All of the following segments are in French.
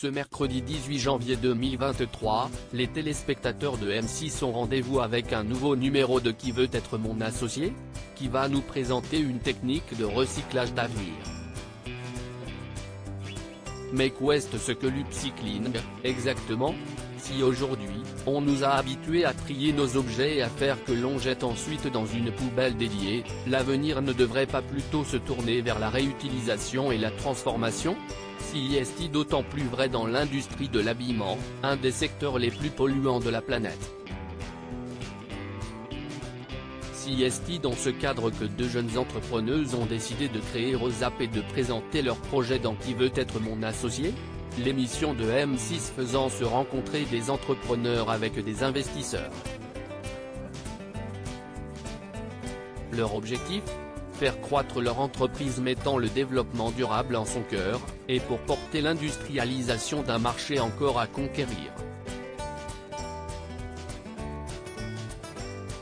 Ce mercredi 18 janvier 2023, les téléspectateurs de M6 ont rendez-vous avec un nouveau numéro de Qui veut être mon associé?, qui va nous présenter une technique de recyclage d'avenir. Mais qu'est-ce que l'upcycling, exactement? Si aujourd'hui, on nous a habitués à trier nos objets et à faire que l'on jette ensuite dans une poubelle dédiée, l'avenir ne devrait pas plutôt se tourner vers la réutilisation et la transformation? Si est d'autant plus vrai dans l'industrie de l'habillement, un des secteurs les plus polluants de la planète. Si est dans ce cadre que deux jeunes entrepreneuses ont décidé de créer Rosap et de présenter leur projet dans Qui veut être mon associé?, l'émission de M6 faisant se rencontrer des entrepreneurs avec des investisseurs. Leur objectif ? Faire croître leur entreprise mettant le développement durable en son cœur, et pour porter l'industrialisation d'un marché encore à conquérir.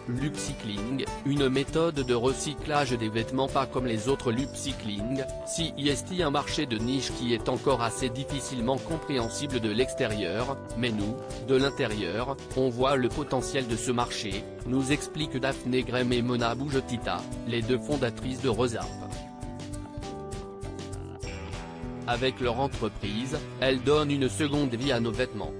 L'upcycling, une méthode de recyclage des vêtements pas comme les autres l'upcycling, si est un marché de niche qui est encore assez difficilement compréhensible de l'extérieur, mais nous, de l'intérieur, on voit le potentiel de ce marché, nous explique Daphné Grem et Mona Bougetita, les deux fondatrices de Rosap. Avec leur entreprise, elles donnent une seconde vie à nos vêtements.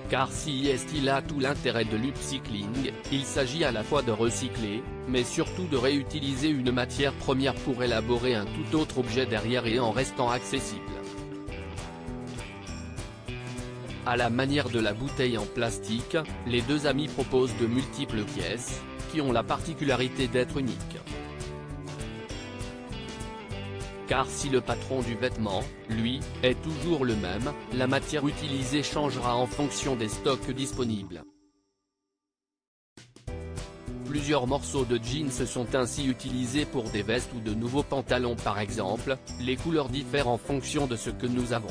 Car si il a tout l'intérêt de l'upcycling, il s'agit à la fois de recycler, mais surtout de réutiliser une matière première pour élaborer un tout autre objet derrière et en restant accessible. À la manière de la bouteille en plastique, les deux amis proposent de multiples pièces, qui ont la particularité d'être uniques. Car si le patron du vêtement, lui, est toujours le même, la matière utilisée changera en fonction des stocks disponibles. Plusieurs morceaux de jeans sont ainsi utilisés pour des vestes ou de nouveaux pantalons par exemple, les couleurs diffèrent en fonction de ce que nous avons.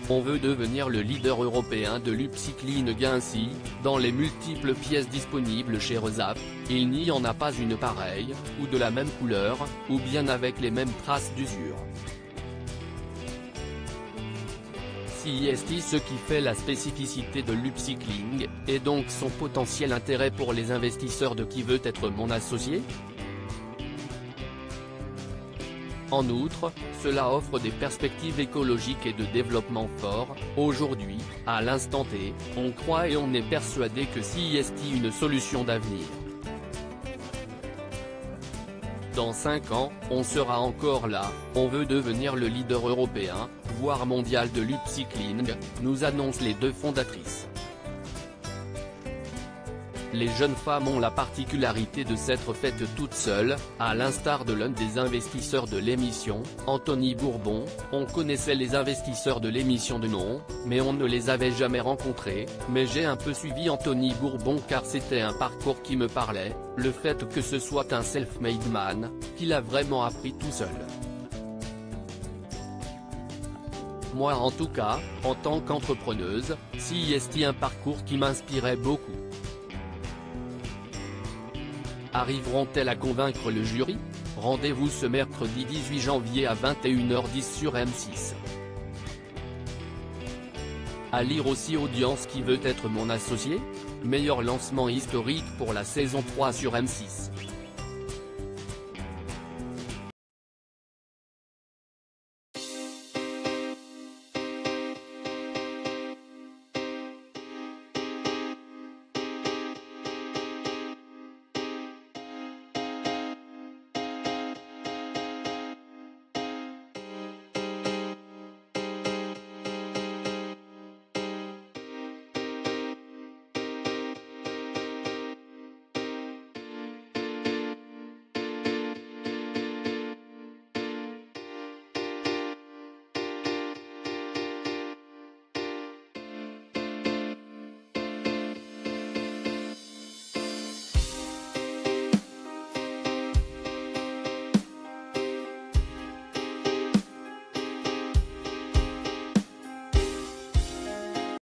On veut devenir le leader européen de l'upcycling ainsi, dans les multiples pièces disponibles chez Rosap, il n'y en a pas une pareille, ou de la même couleur, ou bien avec les mêmes traces d'usure. Si ce qui fait la spécificité de l'upcycling, et donc son potentiel intérêt pour les investisseurs de Qui veut être mon associé? En outre, cela offre des perspectives écologiques et de développement forts. Aujourd'hui, à l'instant T, on croit et on est persuadé que si est une solution d'avenir. Dans 5 ans, on sera encore là, on veut devenir le leader européen, voire mondial de l'upcycling, nous annoncent les deux fondatrices. Les jeunes femmes ont la particularité de s'être faites toutes seules, à l'instar de l'un des investisseurs de l'émission, Anthony Bourbon. On connaissait les investisseurs de l'émission de nom, mais on ne les avait jamais rencontrés, mais j'ai un peu suivi Anthony Bourbon car c'était un parcours qui me parlait, le fait que ce soit un self-made man, qu'il a vraiment appris tout seul. Moi en tout cas, en tant qu'entrepreneuse, si est un parcours qui m'inspirait beaucoup. Arriveront-elles à convaincre le jury? Rendez-vous ce mercredi 18 janvier à 21h10 sur M6. À lire aussi Audience Qui veut être mon associé? Meilleur lancement historique pour la saison 3 sur M6.